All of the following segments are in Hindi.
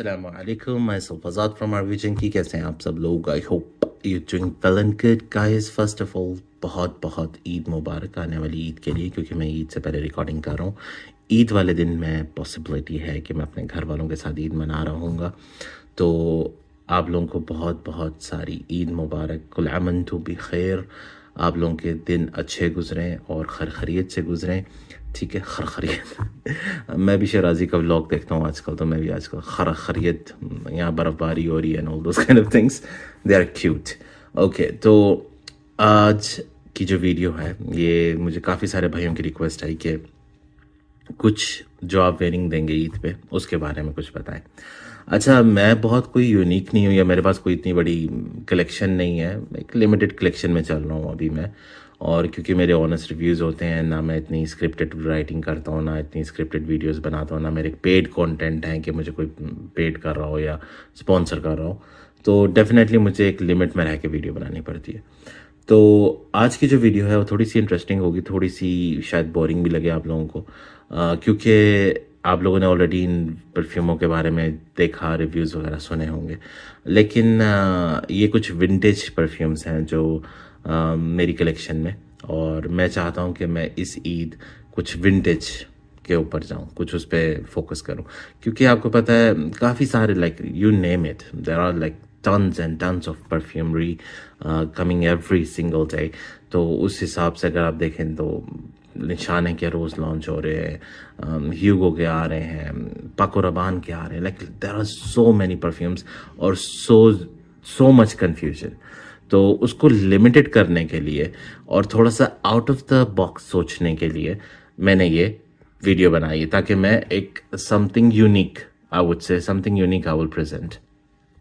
Assalamu alaikum, myself Azad from RV Junkie. कैसे हैं आप सब लोग? I hope you're doing well and good guys. First of all, बहुत बहुत ईद मुबारक आने वाली ईद के लिए, क्योंकि मैं ईद से पहले रिकॉर्डिंग कर रहा हूँ। ईद वाले दिन मैं पॉसिबिलिटी है कि मैं अपने घर वालों के साथ ईद मना रहा हूँगा, तो आप लोगों को बहुत बहुत सारी ईद मुबारक। कुल अमन तो भी खैर, आप लोगों के दिन अच्छे गुजरें और खैरियत से गुजरें, ठीक है? खैरियत मैं भी शराजी का व्लॉग देखता हूँ आजकल, तो मैं भी आजकल खैरियत, यहाँ बर्फ़बारी हो रही है and all those kind of things, they are cute. Okay, तो आज की जो वीडियो है ये मुझे काफ़ी सारे भाइयों की रिक्वेस्ट आई कि कुछ जो आप वेयरिंग देंगे ईद पे उसके बारे में कुछ बताएं। अच्छा, मैं बहुत कोई यूनिक नहीं हूँ या मेरे पास कोई इतनी बड़ी कलेक्शन नहीं है, एक लिमिटेड कलेक्शन में चल रहा हूँ अभी मैं। और क्योंकि मेरे ऑनेस्ट रिव्यूज़ होते हैं, ना मैं इतनी स्क्रिप्टेड राइटिंग करता हूँ, ना इतनी स्क्रिप्टेड वीडियोस बनाता हूँ, ना मेरे पेड कंटेंट हैं कि मुझे कोई पेड कर रहा हो या स्पॉन्सर कर रहा हो, तो डेफिनेटली मुझे एक लिमिट में रह के वीडियो बनानी पड़ती है। तो आज की जो वीडियो है वो थोड़ी सी इंटरेस्टिंग होगी, थोड़ी सी शायद बोरिंग भी लगे आप लोगों को, क्योंकि आप लोगों ने ऑलरेडी इन परफ्यूमों के बारे में देखा, रिव्यूज़ वगैरह सुने होंगे। लेकिन ये कुछ विंटेज परफ्यूम्स हैं जो मेरी कलेक्शन में, और मैं चाहता हूँ कि मैं इस ईद कुछ विंटेज के ऊपर जाऊँ, कुछ उस पर फोकस करूँ, क्योंकि आपको पता है काफ़ी सारे, like you name it, there are like tons and tons of perfumery coming every single day। तो उस हिसाब से अगर आप देखें तो निशाने के रोज़ लॉन्च हो रहे हैं, ह्यूगो के आ रहे हैं, पाको रबान के आ रहे हैं, like there are so many perfumes और सो मच कन्फ्यूजन। तो उसको लिमिटेड करने के लिए और थोड़ा सा आउट ऑफ द बॉक्स सोचने के लिए मैंने ये वीडियो बनाई है, ताकि मैं एक something unique, I would say something unique I will present.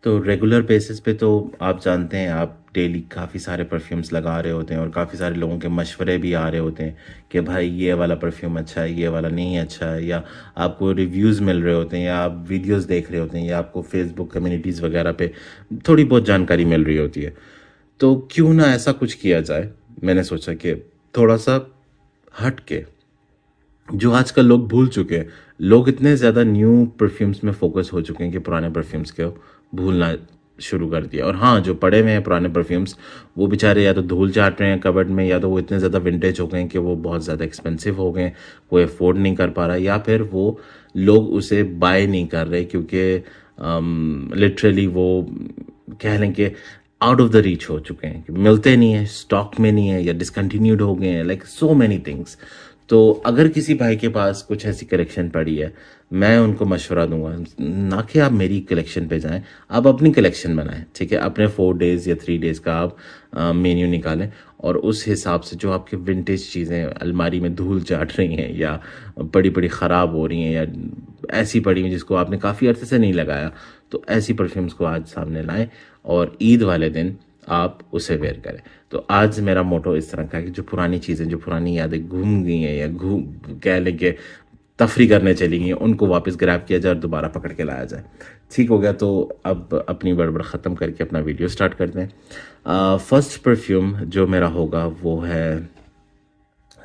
तो रेगुलर बेसिस पे तो आप जानते हैं, आप डेली काफ़ी सारे परफ्यूम्स लगा रहे होते हैं और काफ़ी सारे लोगों के मशवरे भी आ रहे होते हैं कि भाई ये वाला परफ्यूम अच्छा है, ये वाला नहीं अच्छा है, या आपको रिव्यूज़ मिल रहे होते हैं, या आप वीडियोस देख रहे होते हैं, या आपको फेसबुक कम्युनिटीज़ वगैरह पे थोड़ी बहुत जानकारी मिल रही होती है। तो क्यों ना ऐसा कुछ किया जाए, मैंने सोचा कि थोड़ा सा हट के, जो आजकल लोग भूल चुके हैं, लोग इतने ज़्यादा न्यू परफ्यूम्स में फोकस हो चुके हैं कि पुराने परफ्यूम्स को भूलना शुरू कर दिया। और हाँ, जो पड़े हुए हैं पुराने परफ्यूम्स, वो बेचारे या तो धूल चाट रहे हैं कबर्ड में, या तो वो इतने ज़्यादा विंटेज हो गए हैं कि वो बहुत ज़्यादा एक्सपेंसिव हो गए, कोई अफोर्ड नहीं कर पा रहा, या फिर वो लोग उसे बाय नहीं कर रहे क्योंकि लिटरली वो कह लें कि आउट ऑफ द रीच हो चुके हैं, कि मिलते नहीं है, स्टॉक में नहीं है, या डिसकंटिन्यूड हो गए हैं, लाइक सो मैनी थिंग्स। तो अगर किसी भाई के पास कुछ ऐसी कलेक्शन पड़ी है, मैं उनको मशवरा दूंगा, ना कि आप मेरी कलेक्शन पे जाएं, आप अपनी कलेक्शन बनाएं, ठीक है? अपने 4 डेज़ या 3 डेज़ का आप मेन्यू निकालें, और उस हिसाब से जो आपकी विंटेज चीज़ें अलमारी में धूल चाट रही हैं, या बड़ी बड़ी ख़राब हो रही हैं, या ऐसी पड़ी हैं जिसको आपने काफ़ी अर्से से नहीं लगाया, तो ऐसी परफ्यूम्स को आज सामने लाएं और ईद वाले दिन आप उसे वेयर करें। तो आज मेरा मोटो इस तरह का है कि जो पुरानी चीज़ें, जो पुरानी यादें घूम गई हैं या कह लें कि तफरी करने चली गई हैं, उनको वापस ग्रैब किया जाए और दोबारा पकड़ के लाया जाए। ठीक हो गया? तो अब अपनी बड़बड़ ख़त्म करके अपना वीडियो स्टार्ट करते हैं। फर्स्ट परफ्यूम जो मेरा होगा वो है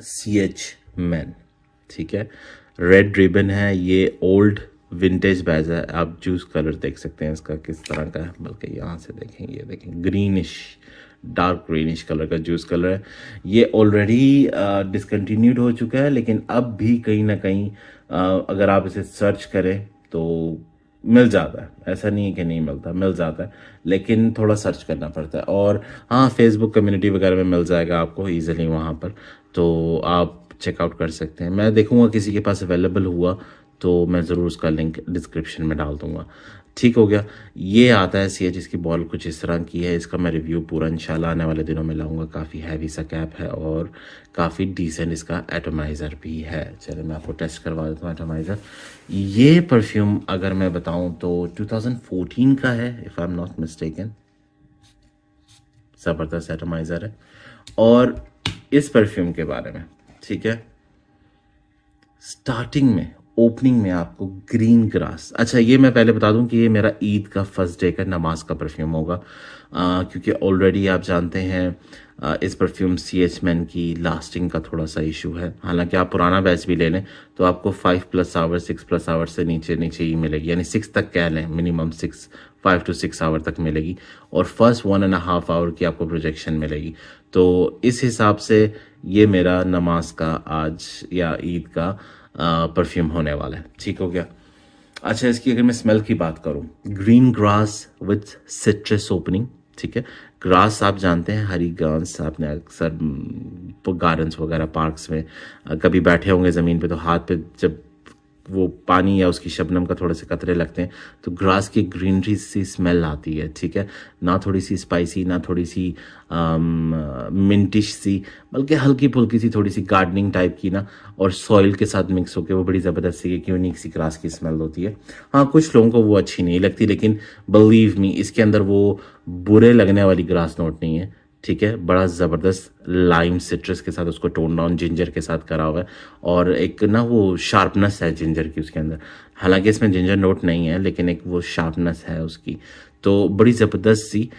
CH Men, ठीक है? रेड रिबन है, ये ओल्ड विंटेज बैज है। आप जूस कलर देख सकते हैं इसका किस तरह का है, बल्कि यहाँ से देखें, ये देखें, ग्रीनिश, डार्क ग्रीनिश कलर का जूस कलर है। ये ऑलरेडी डिसकंटिन्यूड हो चुका है, लेकिन अब भी कहीं ना कहीं अगर आप इसे सर्च करें तो मिल जाता है। ऐसा नहीं है कि नहीं मिलता, मिल जाता है, लेकिन थोड़ा सर्च करना पड़ता है। और हाँ, फेसबुक कम्युनिटी वगैरह में मिल जाएगा आपको ईजिली वहाँ पर, तो आप चेकआउट कर सकते हैं। मैं देखूँगा किसी के पास अवेलेबल हुआ तो मैं ज़रूर उसका लिंक डिस्क्रिप्शन में डाल दूँगा। ठीक हो गया? ये आता है CH, इसकी बॉल कुछ इस तरह की है। इसका मैं रिव्यू पूरा इंशाल्लाह आने वाले दिनों में लाऊंगा। काफ़ी हैवी सा कैप है और काफ़ी डिसेंट इसका एटोमाइज़र भी है। चलिए मैं आपको टेस्ट करवा देता हूँ एटोमाइज़र। ये परफ्यूम अगर मैं बताऊँ तो 2014 का है, if I am not mistaken. ज़बरदस्त एटोमाइज़र है। और इस परफ्यूम के बारे में, ठीक है, स्टार्टिंग में ओपनिंग में आपको ग्रीन ग्रास, अच्छा ये मैं पहले बता दूं कि ये मेरा ईद का फर्स्ट डे का नमाज का परफ्यूम होगा, क्योंकि ऑलरेडी आप जानते हैं इस परफ्यूम CH मैन की लास्टिंग का थोड़ा सा इशू है। हालांकि आप पुराना बैच भी ले लें तो आपको 5+ आवर 6+ आवर से नीचे नीचे ही मिलेगी, यानी 6 तक कह लें, मिनिमम 5 to 6 आवर तक मिलेगी, और फर्स्ट 1.5 आवर की आपको प्रोजेक्शन मिलेगी। तो इस हिसाब से ये मेरा नमाज का आज या ईद का परफ्यूम होने वाला है। ठीक हो गया। अच्छा, इसकी अगर मैं स्मेल की बात करूं, green grass with citrus opening. ठीक है, ग्रास आप जानते हैं, हरी घास, आपने अक्सर गार्डन्स वगैरह पार्क्स में कभी बैठे होंगे ज़मीन पे, तो हाथ पे जब वो पानी या उसकी शबनम का थोड़े से कतरे लगते हैं तो ग्रास की ग्रीनरी सी स्मेल आती है। ठीक है, ना थोड़ी सी स्पाइसी, ना थोड़ी सी मिंटिश सी, बल्कि हल्की फुल्की सी थोड़ी सी गार्डनिंग टाइप की ना, और सॉइल के साथ मिक्स होकर वो बड़ी ज़बरदस्त सी एक यूनिक सी ग्रास की स्मेल होती है। हाँ, कुछ लोगों को वो अच्छी नहीं लगती, लेकिन बिलीव मी इसके अंदर वो बुरे लगने वाली ग्रास नोट नहीं है। ठीक है, बड़ा ज़बरदस्त लाइम सिट्रस के साथ उसको टोन डाउन जिंजर के साथ करा हुआ है, और एक ना वो शार्पनेस है जिंजर की उसके अंदर। हालांकि इसमें जिंजर नोट नहीं है, लेकिन एक वो शार्पनेस है उसकी। तो बड़ी ज़बरदस्त सी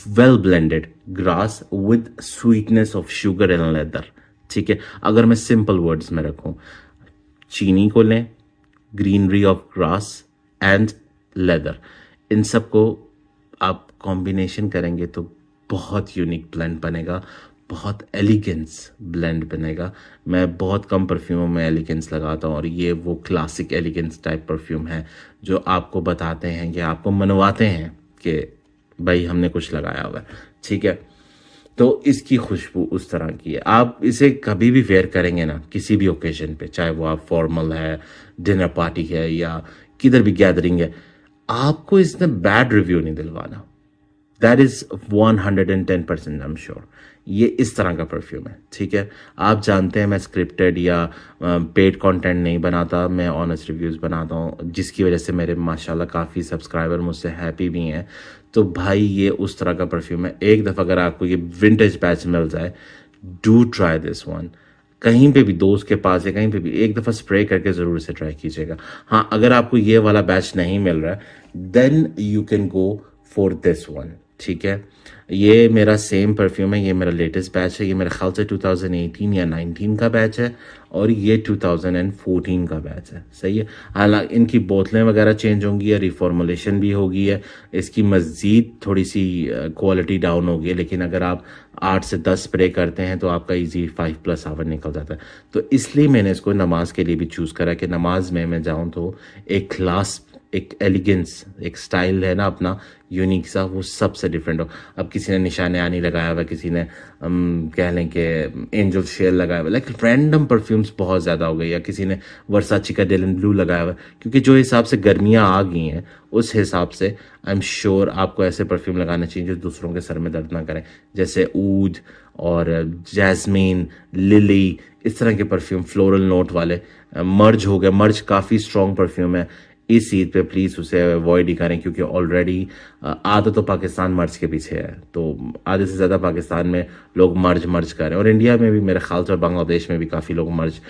well blended grass with sweetness of sugar and leather. ठीक है, अगर मैं सिंपल वर्ड्स में रखूं, चीनी को लें, greenery of grass and leather, इन सबको आप कॉम्बिनेशन करेंगे तो बहुत यूनिक ब्लेंड बनेगा, बहुत एलिगेंस ब्लेंड बनेगा। मैं बहुत कम परफ्यूमों में एलिगेंस लगाता हूँ, और ये वो क्लासिक एलिगेंस टाइप परफ्यूम है जो आपको बताते हैं कि आपको मनवाते हैं कि भाई हमने कुछ लगाया हुआ है। ठीक है, तो इसकी खुशबू उस तरह की है। आप इसे कभी भी वेयर करेंगे ना किसी भी ओकेजन पे, चाहे वो आप फॉर्मल है, डिनर पार्टी है, या किधर भी गैदरिंग है, आपको इसने बैड रिव्यू नहीं दिलवाना। That is 110% I am sure. ये इस तरह का परफ्यूम है। ठीक है, आप जानते हैं मैं स्क्रिप्टेड या पेड कंटेंट नहीं बनाता, मैं ऑनेस्ट रिव्यूज़ बनाता हूँ, जिसकी वजह से मेरे माशाल्लाह काफ़ी सब्सक्राइबर मुझसे हैप्पी भी हैं। तो भाई ये उस तरह का परफ्यूम है, एक दफ़ा अगर आपको ये विंटेज बैच मिल जाए, डू ट्राई दिस वन। कहीं पे भी दोस्त के पास या कहीं पे भी एक दफ़ा स्प्रे करके ज़रूर इसे ट्राई कीजिएगा। हाँ, अगर आपको ये वाला बैच नहीं मिल रहा है, then you can go for this one. ठीक है, ये मेरा सेम परफ्यूम है, ये मेरा लेटेस्ट बैच है, ये मेरे ख्याल से 2018 या 19 का बैच है, और ये 2014 का बैच है। सही है, हालांकि इनकी बोतलें वगैरह चेंज होंगी या रिफॉर्मुलेशन भी होगी है, इसकी मज़ीद थोड़ी सी क्वालिटी डाउन होगी है, लेकिन अगर आप 8 से 10 स्प्रे करते हैं तो आपका इजी 5+ आवर निकल जाता है। तो इसलिए मैंने इसको नमाज के लिए भी चूज़ करा कि नमाज में मैं जाऊँ तो एक क्लास, एक एलिगेंस, एक स्टाइल है ना अपना यूनिक सा, वो सबसे डिफरेंट हो। अब किसी ने निशान आनी लगाया हुआ, किसी ने कह लें कि एंजल शेल लगाया हुआ, लाइक रैंडम परफ्यूम्स बहुत ज़्यादा हो गई, या किसी ने वर्साची का डेलन ब्लू लगाया हुआ, क्योंकि जो हिसाब से गर्मियाँ आ गई हैं उस हिसाब से आई एम श्योर आपको ऐसे परफ्यूम लगाने चाहिए जो दूसरों के सर में दर्द ना करें, जैसे ऊद और जैस्मीन, लिली, इस तरह के परफ्यूम फ्लोरल नोट वाले। मर्ज हो गया, मर्ज काफ़ी स्ट्रॉन्ग परफ्यूम है, इस ईद पे प्लीज़ उसे अवॉइड ही करें, क्योंकि ऑलरेडी आधा तो पाकिस्तान मर्ज के पीछे है, तो आधे से ज़्यादा पाकिस्तान में लोग मर्ज कर रहे हैं, और इंडिया में भी मेरे ख्याल से और बांग्लादेश में भी काफ़ी लोग मर्ज,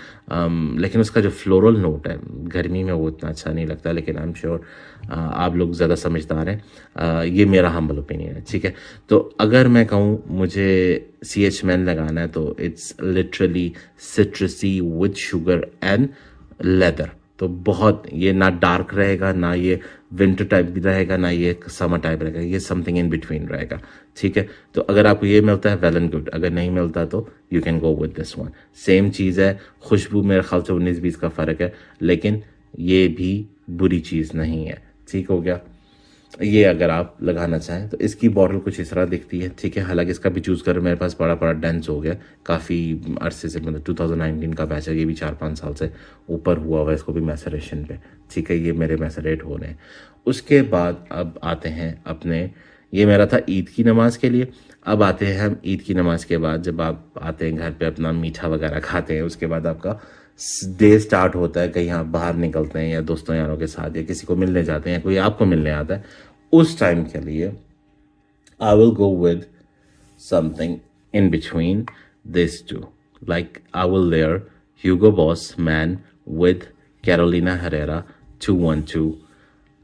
लेकिन उसका जो फ्लोरल नोट है गर्मी में वो इतना अच्छा नहीं लगता, लेकिन आई एम श्योर आप लोग ज़्यादा समझदार हैं। ये मेरा हम्बल ओपिनियन है। ठीक है, तो अगर मैं कहूँ मुझे CH मैन लगाना है तो it's literally सिट्रसी with sugar and leather. तो बहुत, ये ना डार्क रहेगा, ना ये विंटर टाइप भी रहेगा, ना ये समर टाइप रहेगा, ये समथिंग इन बिटवीन रहेगा। ठीक है, तो अगर आपको ये मिलता है वेल एंड गुड, अगर नहीं मिलता तो you can go with this one. Same चीज़ है, खुशबू मेरे ख्याल से 19-20 का फ़र्क है, लेकिन ये भी बुरी चीज़ नहीं है। ठीक हो गया, ये अगर आप लगाना चाहें तो इसकी बॉटल कुछ इस तरह दिखती है। ठीक है, हालांकि इसका भी चूज़ कर मेरे पास बड़ा डेंस हो गया, काफ़ी अरसे से, मतलब 2019 का बैच है, ये भी 4-5 साल से ऊपर हुआ हुआ है, इसको भी मैसरेशन पे। ठीक है, ये मेरे मैसरेट हो रहे हैं। उसके बाद अब आते हैं अपने, ये मेरा था ईद की नमाज के लिए। अब आते हैं हम ईद की नमाज के बाद, जब आप आते हैं घर पे अपना मीठा वगैरह खाते हैं, उसके बाद आपका डे स्टार्ट होता है, कहीं आप बाहर निकलते हैं या दोस्तों यारों के साथ, या किसी को मिलने जाते हैं, कोई आपको मिलने आता है, उस टाइम के लिए I will go with something in between this two, like I will layer Hugo Boss man with Carolina Herrera 212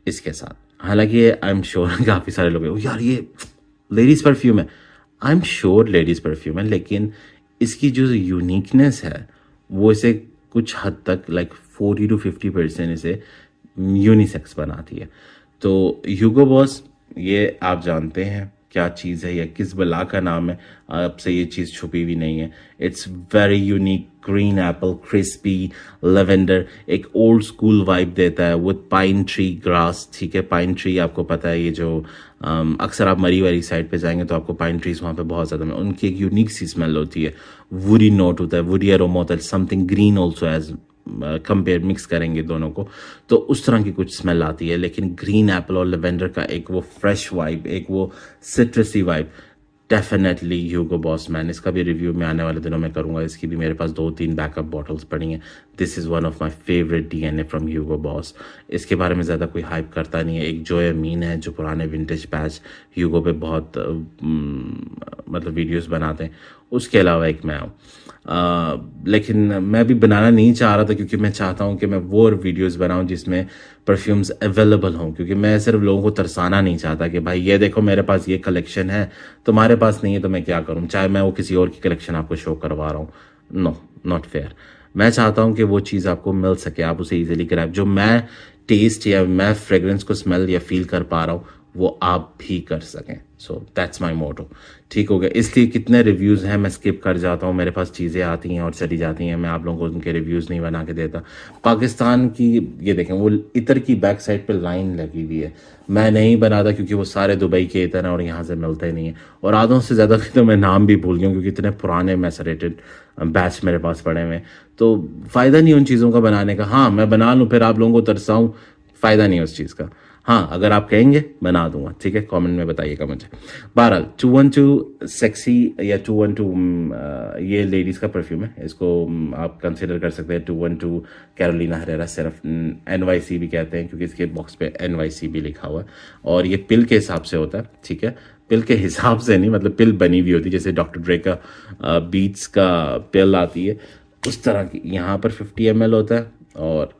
इसके साथ। हालांकि आई एम श्योर काफ़ी सारे लोग यार ये लेडीज़ परफ्यूम है, I am sure ladies perfume है, लेकिन इसकी जो यूनिकनेस है वो इसे कुछ हद तक लाइक 40 to 50% इसे यूनिसेक्स बनाती है। तो ह्यूगो बॉस ये आप जानते हैं क्या चीज़ है, या किस बला का नाम है, आपसे ये चीज़ छुपी भी नहीं है। It's very unique, green Apple, crispy, lavender, एक ओल्ड स्कूल वाइब देता है विद पाइन ट्री ग्रास। ठीक है, पाइन ट्री आपको पता है, ये जो अक्सर आप मरी वाली साइड पे जाएंगे तो आपको पाइन ट्रीज वहाँ पे बहुत ज़्यादा उनकी एक यूनिक सी स्मेल होती है, वुडी नोट होता है, वुडी अरोमा होता है, something green also as compare mix करेंगे दोनों को तो उस तरह की कुछ स्मेल आती है। लेकिन ग्रीन एप्पल और लेवेंडर का एक वो फ्रेश वाइब, एक वो सिट्रसी वाइब, डेफिनेटली ह्यूगो बॉस मैन। इसका भी रिव्यू मैं आने वाले दिनों में करूंगा, इसकी भी मेरे पास 2-3 बैकअप बॉटल्स पड़ी हैं। This is one of my favourite DNA from Hugo boss. इसके बारे में ज़्यादा कोई हाइप करता नहीं है। एक जोया मीन है जो पुराने विंटेज बैच ह्यूगो पे बहुत मतलब वीडियोस बनाते हैं, उसके अलावा एक मैं हूँ। लेकिन मैं भी बनाना नहीं चाह रहा था क्योंकि मैं चाहता हूँ कि मैं वो वीडियोस बनाऊँ जिसमें परफ्यूम्स अवेलेबल हों, क्योंकि मैं सिर्फ लोगों को तरसाना नहीं चाहता कि भाई ये देखो मेरे पास ये कलेक्शन है, तुम्हारे पास नहीं है तो मैं क्या करूँ, चाहे मैं वो किसी और की कलेक्शन आपको शो करवा रहा हूँ। No, not fair. मैं चाहता हूँ कि वो चीज़ आपको मिल सके, आप उसे ईजिली ग्रैब, जो मैं टेस्ट या मैं फ्रेग्रेंस को स्मेल या फील कर पा रहा हूँ वो आप भी कर सकें। सो दैट्स माई मोटो। ठीक हो गया, इसलिए कितने रिव्यूज़ हैं मैं स्किप कर जाता हूँ, मेरे पास चीज़ें आती हैं और चली जाती हैं, मैं आप लोगों को उनके रिव्यूज़ नहीं बना के देता। पाकिस्तान की ये देखें, वो इतर की बैक साइड पे लाइन लगी हुई है, मैं नहीं बनाता क्योंकि वो सारे दुबई के इतर हैं और यहाँ से मिलते नहीं है, और आधों से ज़्यादा तो मैं नाम भी भूल गया क्योंकि इतने पुराने मैसरेटेड बैच मेरे पास पड़े हुए, तो फ़ायदा नहीं उन चीज़ों का बनाने का। हाँ, मैं बना लूँ फिर आप लोगों को तरसाऊँ, फ़ायदा नहीं उस चीज़ का। हाँ, अगर आप कहेंगे बना दूंगा, ठीक है, कमेंट में बताइएगा मुझे। बहरहाल 212 सेक्सी या 212 ये लेडीज़ का परफ्यूम है, इसको आप कंसिडर कर सकते हैं 212 कैरोलिना हरेरा, सिर्फ NYC भी कहते हैं क्योंकि इसके बॉक्स पे NYC भी लिखा हुआ है, और ये पिल के हिसाब से होता है। ठीक है, पिल के हिसाब से नहीं, मतलब पिल बनी हुई होती है, जैसे डॉक्टर ड्रे का बीट्स का पिल आती है उस तरह की। यहाँ पर 50 ml होता है और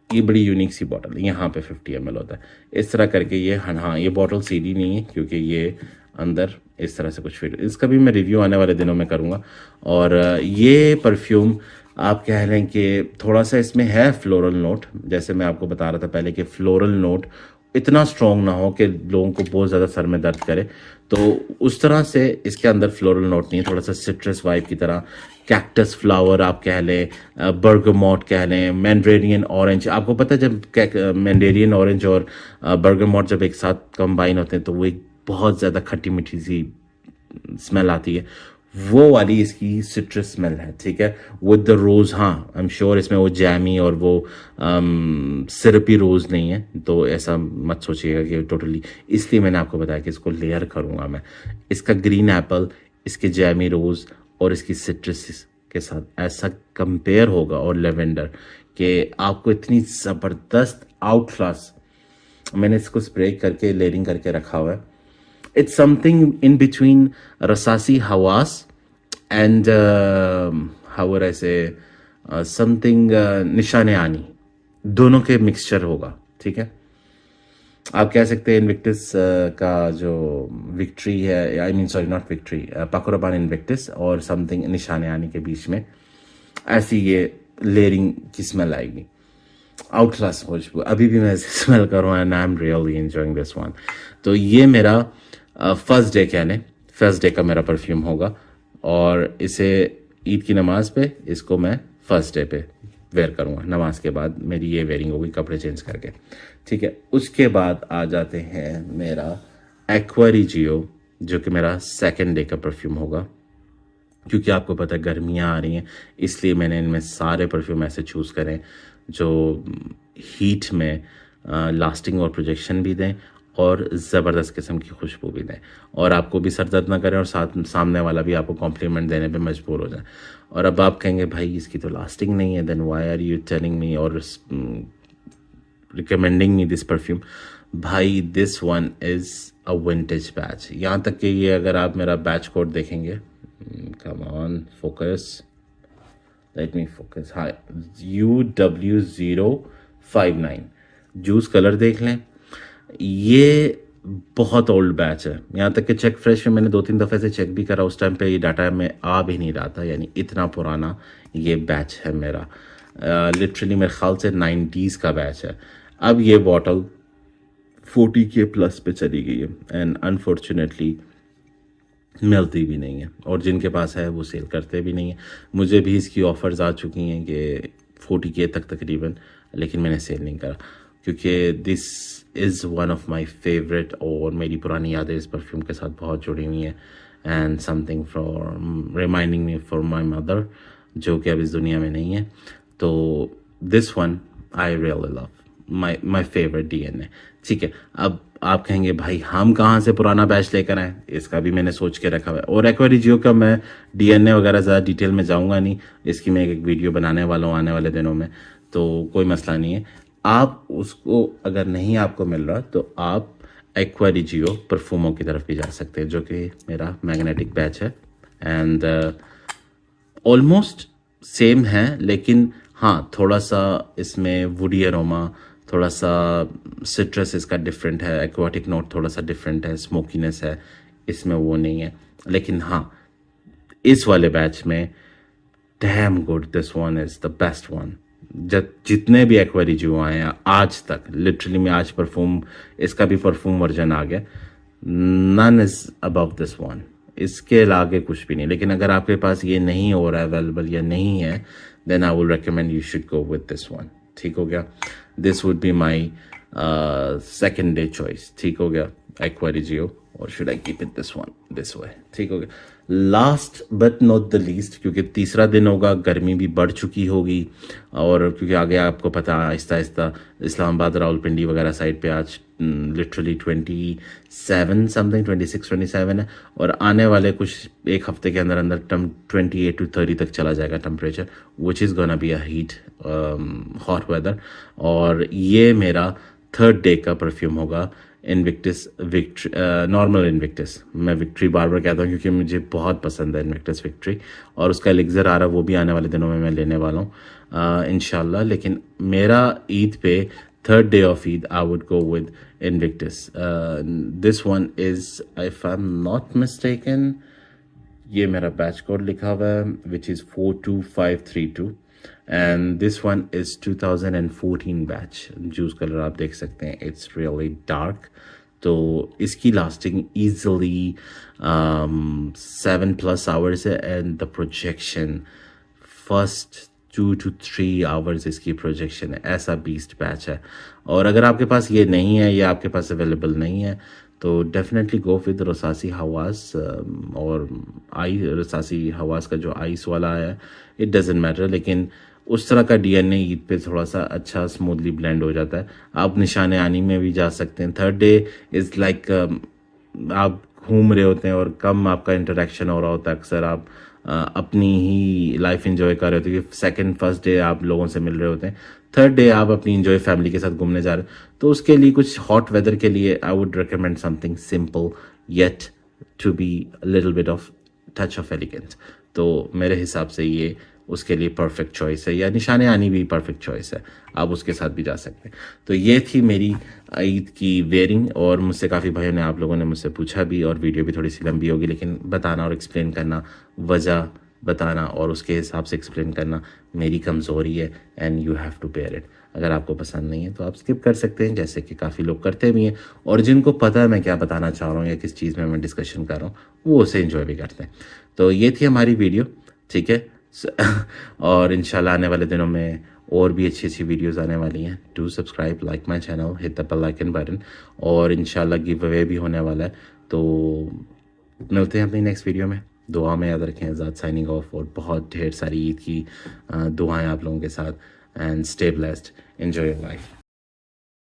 ये बड़ी यूनिक सी बॉटल है, यहाँ पे 50 ml होता है इस तरह करके। ये हाँ, ये बॉटल सीधी नहीं है क्योंकि ये अंदर इस तरह से कुछ फिट, इसका भी मैं रिव्यू आने वाले दिनों में करूँगा। और ये परफ्यूम आप कह लें कि थोड़ा सा इसमें है फ्लोरल नोट, जैसे मैं आपको बता रहा था पहले कि फ्लोरल नोट इतना स्ट्रॉन्ग ना हो कि लोगों को बहुत ज़्यादा सर में दर्द करे, तो उस तरह से इसके अंदर फ्लोरल नोट नहीं है, थोड़ा सा सिट्रस वाइब की तरह, कैक्टस फ्लावर आप कह लें, बर्गमोट कह लें, मैंड्रेरियन ऑरेंज। आपको पता है जब मैंड्रेरियन ऑरेंज और बर्गमोट जब एक साथ कंबाइन होते हैं तो वो एक बहुत ज़्यादा खट्टी मीठी सी स्मेल आती है, वो वाली इसकी सिट्रस स्मेल है। ठीक है, विद द रोज़। हाँ, आई एम श्योर इसमें वो जैमी और वो सिरपी रोज़ नहीं है, तो ऐसा मत सोचिएगा कि टोटली, इसलिए मैंने आपको बताया कि इसको लेयर करूँगा मैं। इसका ग्रीन एप्पल, इसके जैमी रोज़ और इसकी सिट्रस के साथ ऐसा कंपेयर होगा, और लेवेंडर कि आपको इतनी ज़बरदस्त आउट क्लास, मैंने इसको स्प्रे करके लेयरिंग करके रखा हुआ है। It's something in between Rasasi Hawas and how would I say something निशाने आनी, दोनों के मिक्सचर होगा। ठीक है, आप कह सकते हैं इन्विक्टस का जो विक्ट्री है, I mean sorry not victory, पाको रबान इन्विक्टस और समथिंग निशाने आनी के बीच में ऐसी ये लेयरिंग की स्मेल आएगी, आउट क्लास खुशबू। अभी भी मैं इसे स्मेल कर रहा हूँ and I am really enjoying this one. तो ये मेरा फर्स्ट डे फर्स्ट डे का मेरा परफ्यूम होगा, और इसे ईद की नमाज पे इसको मैं फर्स्ट डे पे वेयर करूँगा, नमाज के बाद मेरी ये वेयरिंग होगी कपड़े चेंज करके। ठीक है, उसके बाद आ जाते हैं मेरा एक्वारिजियो, जो कि मेरा सेकेंड डे का परफ्यूम होगा। क्योंकि आपको पता है गर्मियाँ आ रही हैं, इसलिए मैंने इनमें सारे परफ्यूम ऐसे चूज़ करें जो हीट में लास्टिंग और प्रोजेक्शन भी दें और ज़बरदस्त किस्म की खुशबू भी दें, और आपको भी सर दर्द ना करें और साथ सामने वाला भी आपको कॉम्प्लीमेंट देने पे मजबूर हो जाए। और अब आप कहेंगे भाई इसकी तो लास्टिंग नहीं है, then why are you telling me और रिकमेंडिंग मी दिस परफ्यूम। भाई this one is a vintage batch, यहाँ तक कि ये अगर आप मेरा बैच कोड देखेंगे, come on focus, let me focus, हाँ, UW059 जूस कलर देख लें। ये बहुत ओल्ड बैच है, यहाँ तक कि चेक फ्रेश में मैंने 2-3 दफ़े से चेक भी करा, उस टाइम पे ये डाटा में आ भी नहीं रहा था, यानी इतना पुराना ये बैच है मेरा। लिटरली मेरे ख्याल से 90s का बैच है। अब ये बॉटल 40K प्लस पे चली गई है एंड अनफॉर्चुनेटली मिलती भी नहीं है, और जिनके पास है वो सेल करते भी नहीं है। मुझे भी इसकी ऑफ़र्स आ चुकी हैं कि 40K तक तकरीबन, लेकिन मैंने सेल नहीं करा क्योंकि this is one of my favourite, और मेरी पुरानी यादें इस परफ्यूम के साथ बहुत जुड़ी हुई हैं and something for reminding me for my mother, जो कि अब इस दुनिया में नहीं है। तो this one I really love, my favourite DNA। ठीक है, अब आप कहेंगे भाई हम कहाँ से पुराना बैच लेकर आए, इसका भी मैंने सोच के रखा हुआ है। और एक्वा रिजियो का मैं DNA वगैरह ज़्यादा डिटेल में जाऊँगा नहीं, इसकी मैं एक वीडियो बनाने वाला हूँ आने वाले दिनों में, तो कोई मसला नहीं है। आप उसको अगर नहीं आपको मिल रहा तो आप एक्वा रिजियो परफ्यूमों की तरफ भी जा सकते हैं, जो कि मेरा मैग्नेटिक बैच है एंड ऑलमोस्ट सेम है, लेकिन हाँ थोड़ा सा इसमें वुडी अरोमा, थोड़ा सा सिट्रस इसका डिफरेंट है, एक्वाटिक नोट थोड़ा सा डिफरेंट है, स्मोकीनेस है, इसमें वो नहीं है। लेकिन हाँ इस वाले बैच में damn good, this one is the best one. जितने भी एक्वा रिजियो आए हैं आज तक, लिटरली मैं आज परफ्यूम, इसका भी परफ्यूम वर्जन आ गया, none is above this one, इसके आगे कुछ भी नहीं। लेकिन अगर आपके पास ये नहीं हो रहा है अवेलेबल या नहीं है, then I will recommend you should go with this one. ठीक हो गया, this would be my second day choice. ठीक हो गया, एक्वा रिजियो, और should I keep it this one this way. ठीक हो गया, last but not the least, क्योंकि तीसरा दिन होगा, गर्मी भी बढ़ चुकी होगी, और क्योंकि आगे आपको पता आहिस्ता आहिस्ता इस्लामाबाद रावलपिंडी वगैरह साइड पे आज लिटरली 27 समथिंग 26-27 है, और आने वाले कुछ एक हफ्ते के अंदर अंदर 28 to 30 तक चला जाएगा temperature, which is gonna be a heat hot weather. और ये मेरा थर्ड डे का परफ्यूम होगा, इनविक्टिस विक्ट्री, नॉर्मल इनविक्टिस। मैं विक्ट्री बार बार कहता हूँ क्योंकि मुझे बहुत पसंद है इनविक्टिस विक्ट्री, और उसका एलिक्सर आ रहा है, वो भी आने वाले दिनों में मैं लेने वाला हूँ इंशाल्लाह। लेकिन मेरा ईद पे third day of Eid I would go with Invictus. This one is, if I am not mistaken, ये मेरा बैच कोड लिखा हुआ है which is 42532, and this one is 2014 batch. Juice colour आप देख सकते हैं, इट्स रियली डार्क, तो इसकी लास्टिंग ईजिली 7+ आवर्स है, and the projection first 2 to 3 hours इसकी प्रोजेक्शन है। ऐसा बीस्ट बैच है, और अगर आपके पास ये नहीं है या आपके पास अवेलेबल नहीं है तो डेफिनेटली गो विद रसासी हवास, और रसासी हवास का जो आइस वाला है, इट डजेंट मैटर, लेकिन उस तरह का DNA ईद पे थोड़ा सा अच्छा स्मूथली ब्लेंड हो जाता है। आप निशाने आनी में भी जा सकते हैं। थर्ड डे इज़ लाइक आप घूम रहे होते हैं और कम आपका इंटरेक्शन हो रहा होता है, अक्सर आप अपनी ही लाइफ एंजॉय कर रहे होते हैं, क्योंकि सेकंड फर्स्ट डे आप लोगों से मिल रहे होते हैं, थर्ड डे आप अपनी एंजॉय फैमिली के साथ घूमने जा रहे हैं। तो उसके लिए कुछ हॉट वेदर के लिए I would recommend something simple yet to be little bit of touch of elegance. तो मेरे हिसाब से ये उसके लिए परफेक्ट चॉइस है, या निशाने आनी भी परफेक्ट चॉइस है, आप उसके साथ भी जा सकते हैं। तो ये थी मेरी ईद की वेयरिंग, और मुझसे काफ़ी भाइयों ने, आप लोगों ने मुझसे पूछा भी, और वीडियो भी थोड़ी सी लंबी होगी, लेकिन बताना और एक्सप्लेन करना, वजह बताना और उसके हिसाब से एक्सप्लेन करना मेरी कमज़ोरी है, and you have to bear it. अगर आपको पसंद नहीं है तो आप स्किप कर सकते हैं, जैसे कि काफ़ी लोग करते भी हैं, और जिनको पता है मैं क्या बताना चाह रहा हूँ या किस चीज़ में मैं डिस्कशन कर रहा हूँ, वो उसे एंजॉय भी करते हैं। तो ये थी हमारी वीडियो, ठीक है। और इंशाल्लाह आने वाले दिनों में और भी अच्छी अच्छी वीडियोस आने वाली हैं। Do subscribe, like my channel, hit the bell icon button, और इंशाल्लाह गिव अवे भी होने वाला है। तो मिलते हैं अपनी नेक्स्ट वीडियो में। दुआ में याद रखें। आज़ाद साइनिंग ऑफ, और बहुत ढेर सारी ईद की दुआएं आप लोगों के साथ, and stay blessed, enjoy your life.